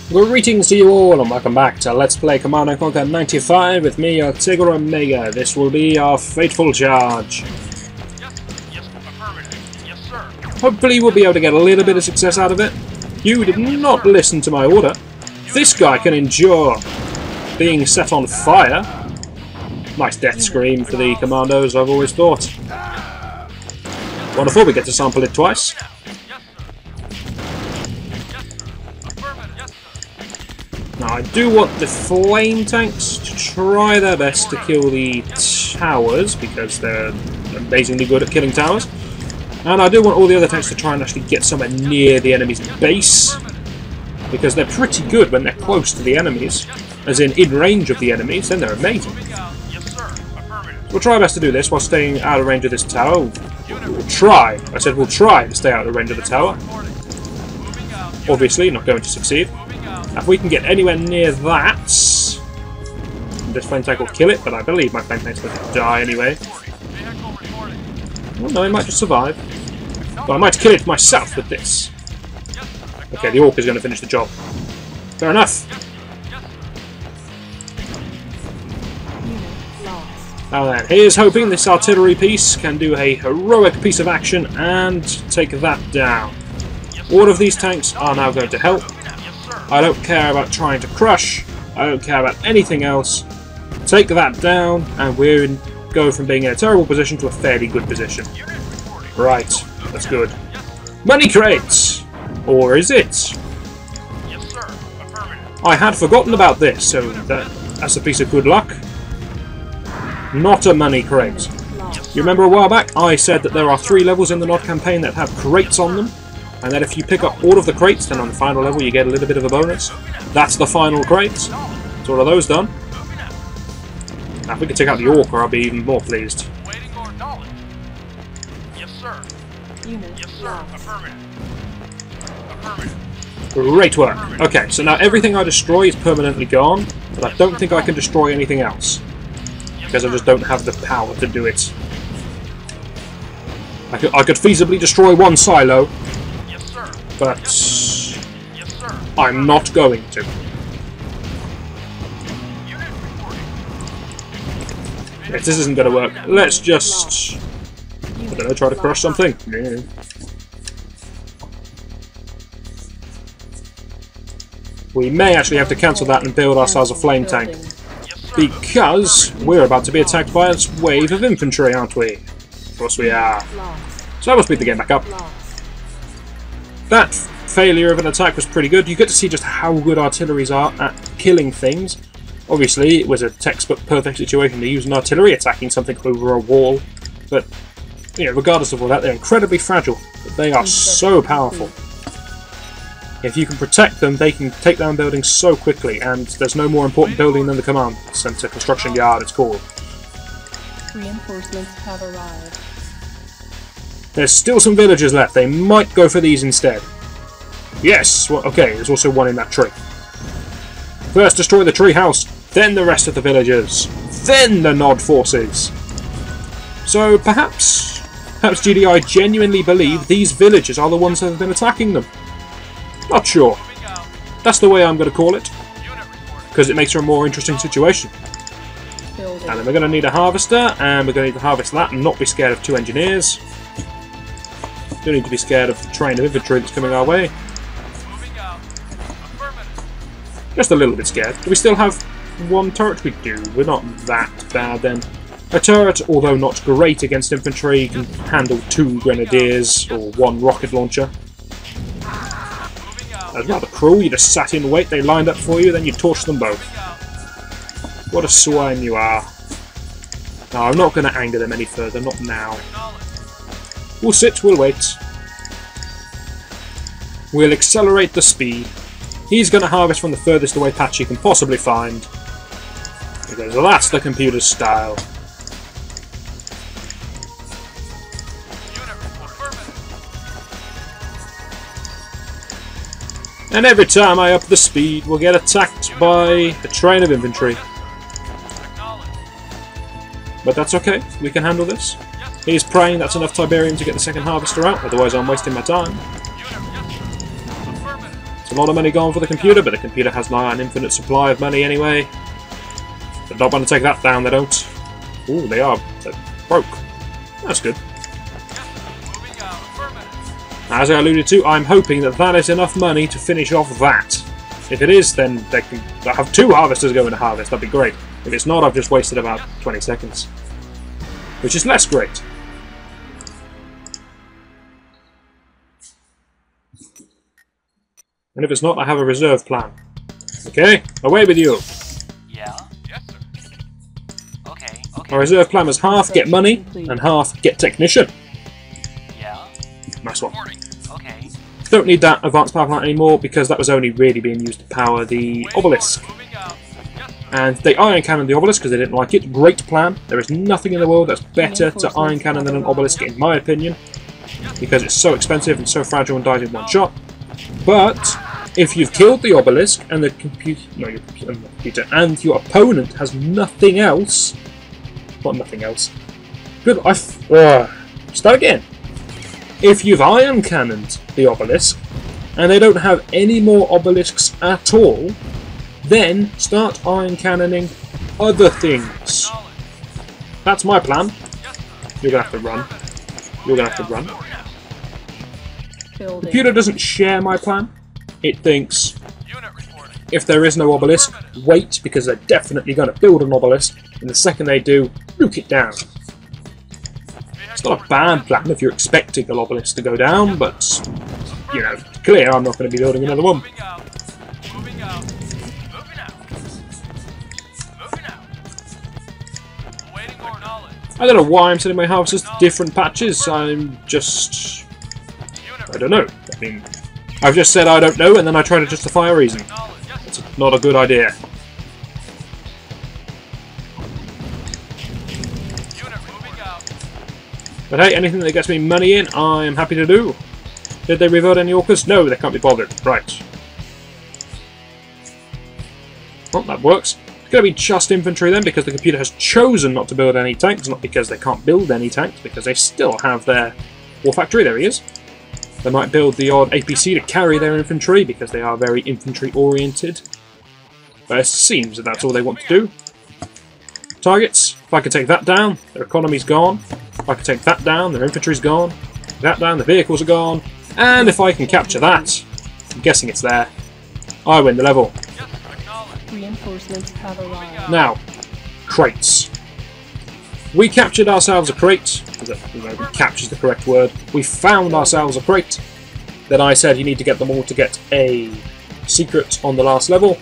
Greetings to you all and welcome back to Let's Play Command & Conquer 95 with me, Artega Omega. This will be our fateful charge. Yes, sir. Hopefully we'll be able to get a little bit of success out of it. You did not listen to my order. This guy can endure being set on fire. Nice death scream for the commandos, I've always thought. Wonderful, we get to sample it twice. Now I do want the flame tanks to try their best to kill the towers, because they're amazingly good at killing towers. And I do want all the other tanks to try and actually get somewhere near the enemy's base, because they're pretty good when they're close to the enemies, as in range of the enemies, then they're amazing. So we'll try our best to do this while staying out of range of this tower. We'll try. I said we'll try to stay out of range of the tower. Obviously, not going to succeed. Now, if we can get anywhere near that, this flame tank will kill it, but I believe my flame tank's going to die anyway. Well, no, it might just survive. But I might kill it myself with this. Okay, the orc is going to finish the job. Fair enough. Now then, here's hoping this artillery piece can do a heroic piece of action and take that down. All of these tanks are now going to help. I don't care about trying to crush. I don't care about anything else. Take that down, and we're go from being in a terrible position to a fairly good position. Right, that's good. Money crates! Or is it? I had forgotten about this, so that's a piece of good luck. Not a money crate. You remember a while back I said that there are 3 levels in the Nod campaign that have crates on them, and that if you pick up all of the crates, then on the final level you get a little bit of a bonus. That's the final crate. That's all of those done. Now if we can take out the orc, I'll be even more pleased. Yes, sir. Yes, sir. Affirmative. Great work. Okay, so now everything I destroy is permanently gone, but I don't think I can destroy anything else, because I just don't have the power to do it. I could feasibly destroy one silo, but I'm not going to. If this isn't going to work, let's just, I don't know, try to crush something. Yeah. We may actually have to cancel that and build ourselves a flame tank, because we're about to be attacked by a wave of infantry, aren't we? Of course we are. So I will speed the game back up. That failure of an attack was pretty good. You get to see just how good artilleries are at killing things. Obviously, it was a textbook perfect situation to use an artillery attacking something over a wall. But, you know, regardless of all that, they're incredibly fragile. But they are so powerful. If you can protect them, they can take down buildings so quickly, and there's no more important building than the command center construction yard, it's called. Reinforcements have arrived. There's still some villagers left. They might go for these instead. Yes! Well, okay, there's also one in that tree. First destroy the tree house, then the rest of the villagers, then the Nod forces. So perhaps GDI genuinely believe these villagers are the ones that have been attacking them. Not sure. That's the way I'm going to call it, because it makes for a more interesting situation. And then we're going to need a harvester, and we're going to need to harvest that and not be scared of 2 engineers. Don't need to be scared of the train of infantry that's coming our way. Just a little bit scared. Do we still have 1 turret? We do. We're not that bad then. A turret, although not great against infantry, can handle 2 grenadiers or 1 rocket launcher. That's rather cruel. You just sat in wait, they lined up for you, then you torched them both. What a swine you are. No, I'm not going to anger them any further, not now. We'll sit, we'll wait. We'll accelerate the speed. He's going to harvest from the furthest away patch he can possibly find, because that's the computer's style. And every time I up the speed, we'll get attacked by a train of infantry. But that's okay, we can handle this. He's praying that's enough Tiberium to get the second harvester out, otherwise I'm wasting my time. It's a lot of money gone for the computer, but the computer has now an infinite supply of money anyway. They're not going to take that down, they don't. Ooh, they are. They're broke. That's good. As I alluded to, I'm hoping that that is enough money to finish off that. If it is, then they can have 2 harvesters go into harvest. That'd be great. If it's not, I've just wasted about 20 seconds. Which is less great. And if it's not, I have a reserve plan. Okay? Away with you! Yeah? Yes, sir. Okay, okay. My reserve plan was half get money, and half get technician. Yeah? Nice one. Okay. Don't need that advanced power plant anymore, because that was only really being used to power the obelisk. And they iron cannon the obelisk because they didn't like it. Great plan. There is nothing in the world that's better to iron cannon than an obelisk, in my opinion, because it's so expensive and so fragile and dies in one shot. But if you've killed the obelisk and the computer and your opponent has nothing else, what nothing else? Good. Start again. If you've iron cannoned the obelisk and they don't have any more obelisks at all, then start iron cannoning other things. That's my plan. You're gonna have to run. You're gonna have to run. The computer doesn't share my plan. It thinks, if there is no obelisk, wait, because they're definitely going to build an obelisk, and the second they do, nuke it down. It's not a bad plan if you're expecting an obelisk to go down, but, you know, clear I'm not going to be building another one. I don't know why I'm sending my harvesters to different patches. I'm just... I don't know. I mean, I've just said I don't know, and then I try to justify a reason. It's not a good idea. But hey, anything that gets me money in, I am happy to do. Did they revert any orcas? No, they can't be bothered. Right. Well, that works. It's going to be just infantry then, because the computer has chosen not to build any tanks, not because they can't build any tanks, because they still have their war factory. There he is. They might build the odd APC to carry their infantry, because they are very infantry-oriented. But it seems that that's all they want to do. Targets. If I can take that down, their economy's gone. If I can take that down, their infantry's gone. That down, the vehicles are gone. And if I can capture that, I'm guessing it's there, I win the level. Reinforcements have arrived. Now, crates. We captured ourselves a crate. Capture's the correct word. We found ourselves a crate. Then I said you need to get them all to get a secret on the last level.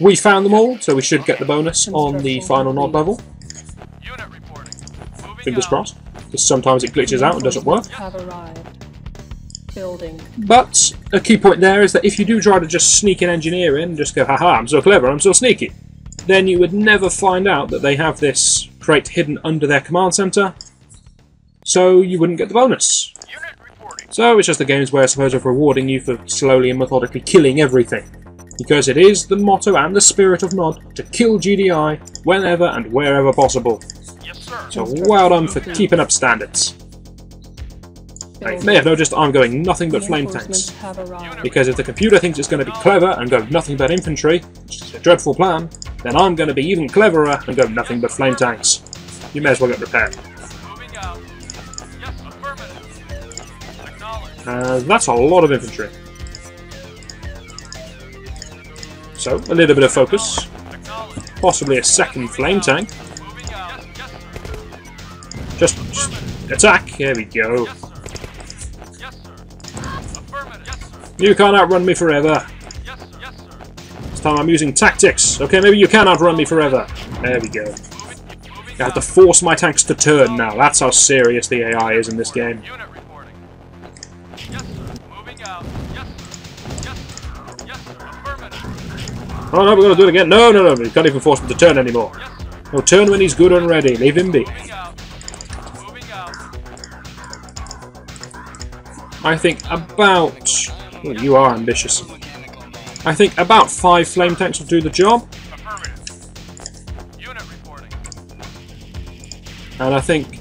We found them all, so we should get the bonus on the final nod level. Fingers crossed, because sometimes it glitches out and doesn't work. But a key point there is that if you do try to just sneak an engineer in, just go, haha, I'm so clever, I'm so sneaky, then you would never find out that they have this crate hidden under their command center, so you wouldn't get the bonus. So it's just a game's way, I suppose, of rewarding you for slowly and methodically killing everything. Because it is the motto and the spirit of Nod to kill GDI whenever and wherever possible. So well done for keeping up standards. You may have noticed I'm going nothing but flame tanks. Because if the computer thinks it's going to be clever and go nothing but infantry, which is a dreadful plan, then I'm going to be even cleverer and go nothing but flame tanks. You may as well get prepared. That's a lot of infantry. So, a little bit of focus. Possibly a second flame tank. Just attack. There we go. You can't outrun me forever. This time I'm using tactics. Okay, maybe you can outrun me forever. There we go. I have to force my tanks to turn now. That's how serious the AI is in this game. Oh no, we're going to do it again. No, we can't even force him to turn anymore. No, turn when he's good and ready. Leave him be. I think about... Oh, you are ambitious. I think about 5 flame tanks will do the job. And I think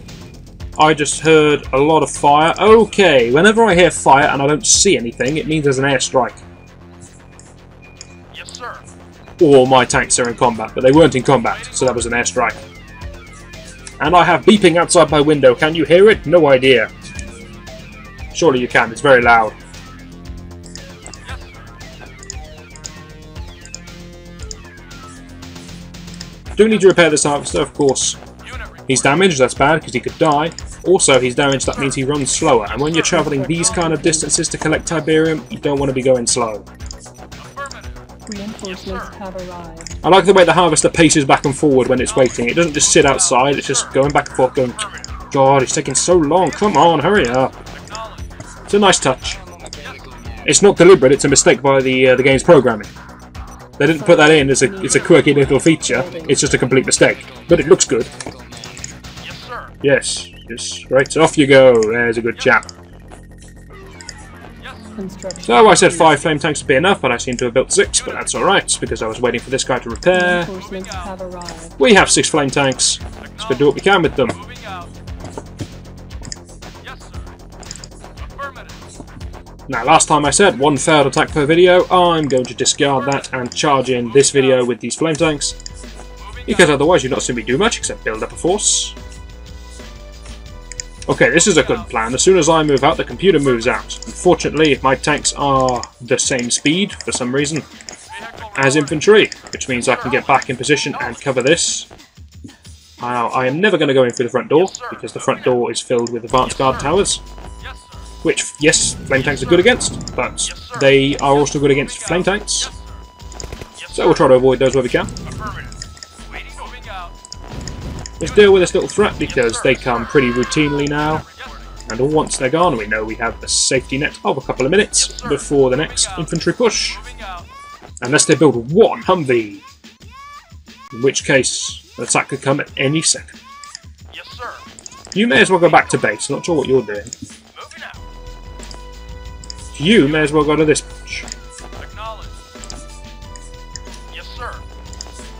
I just heard a lot of fire. Okay, whenever I hear fire and I don't see anything, it means there's an airstrike. Yes, sir. Or my tanks are in combat, but they weren't in combat, so that was an airstrike. And I have beeping outside my window. Can you hear it? No idea. Surely you can, it's very loud. Do need to repair this harvester, of course. He's damaged, that's bad, because he could die. Also, he's damaged, that means he runs slower. And when you're travelling these kind of distances to collect Tiberium, you don't want to be going slow. Reinforcements have arrived. I like the way the harvester paces back and forward when it's waiting. It doesn't just sit outside, it's just going back and forth going, God, it's taking so long, come on, hurry up. It's a nice touch. It's not deliberate, it's a mistake by the game's programming. They didn't put that in as it's a quirky little feature, it's just a complete mistake. But it looks good. Yes, sir. Yes, yes, right, off you go, there's a good chap. So I said 5 flame tanks would be enough, but I seem to have built 6, but that's alright, because I was waiting for this guy to repair. Reinforcements have arrived. We have 6 flame tanks, let's go do what we can with them. Moving out. Yes, sir. Affirmative. Now last time I said 1 failed attack per video, I'm going to discard that and charge in this video with these flame tanks, because otherwise you'd not see me do much except build up a force. Okay, this is a good plan. As soon as I move out, the computer moves out. Unfortunately, my tanks are the same speed, for some reason, as infantry, which means I can get back in position and cover this. I am never going to go in through the front door, because the front door is filled with advanced guard towers, which, yes, flame tanks are good against, but they are also good against flame tanks. So we'll try to avoid those where we can. Let's deal with this little threat because they come pretty routinely now, and once they're gone we know we have a safety net of a couple of minutes before the next infantry push. Unless they build 1 Humvee, in which case an attack could come at any second. Yes, sir. You may as well go back to base, not sure what you're doing. Moving out. You may as well go to this push. Acknowledged. Yes, sir.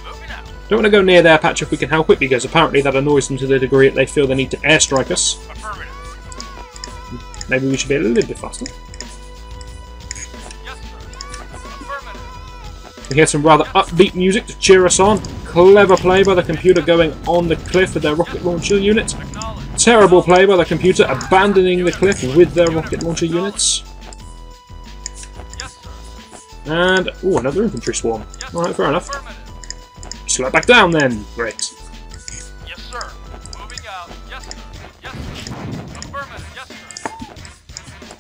Moving out. Don't want to go near their patch if we can help it, because apparently that annoys them to the degree that they feel they need to airstrike us. Affirmative. Maybe we should be a little bit faster. Yes, sir. Affirmative. We hear some rather upbeat music to cheer us on. Clever play by the computer going on the cliff with their rocket launcher unit. Acknowledged. Terrible play by the computer abandoning the cliff with their rocket launcher units. Yes, sir. And, ooh, another infantry swarm. Yes, Alright, fair enough. Affirmative. Slow it back down then. Great. Yes, sir. Moving out. Yes, sir. Yes, sir. Affirmative. Yes, sir.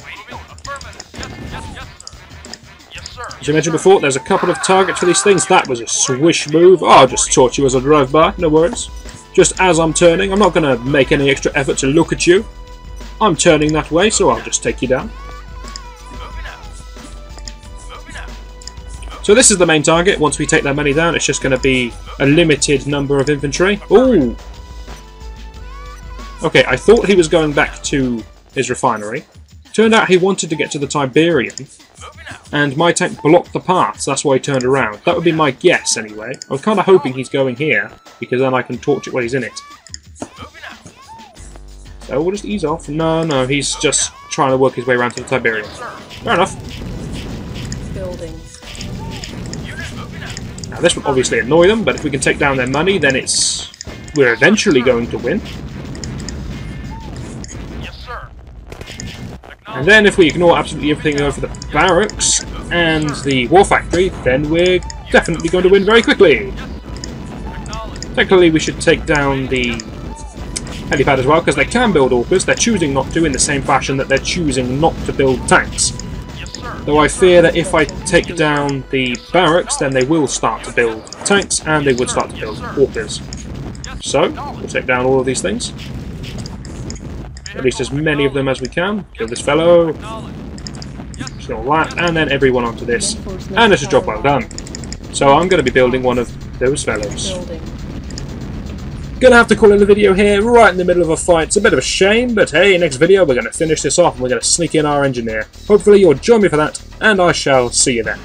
Waiting. Affirmative. Yes, sir. Yes, sir. As I mentioned before, there's a couple of targets for these things. That was a swish move. Oh, I'll just torch you as I drive by. No worries. Just as I'm turning. I'm not going to make any extra effort to look at you. I'm turning that way, so I'll just take you down. Moving out. Moving out. So this is the main target. Once we take that many down, it's just going to be a limited number of infantry. Ooh! Okay, I thought he was going back to his refinery. Turned out he wanted to get to the Tiberium, and my tank blocked the path, so that's why he turned around. That would be my guess, anyway. I was kind of hoping he's going here, because then I can torch it when he's in it. So we'll just ease off. No, he's just trying to work his way around to the Tiberium. Fair enough. Building. Now this would obviously annoy them, but if we can take down their money, then we're eventually going to win. Yes, sir. And then if we ignore absolutely everything over the barracks and the war factory, then we're definitely going to win very quickly. Technically we should take down the helipad as well, because they can build orcas. They're choosing not to in the same fashion that they're choosing not to build tanks. Though I fear that if I take down the barracks, then they will start to build tanks, and they would start to build orcas. So, we'll take down all of these things. At least as many of them as we can. Kill this fellow. Kill that, and then everyone onto this. And it's a job well done. So I'm going to be building one of those fellows. Gonna have to call in the video here, right in the middle of a fight. It's a bit of a shame, but hey, next video we're going to finish this off and we're going to sneak in our engineer. Hopefully you'll join me for that, and I shall see you then.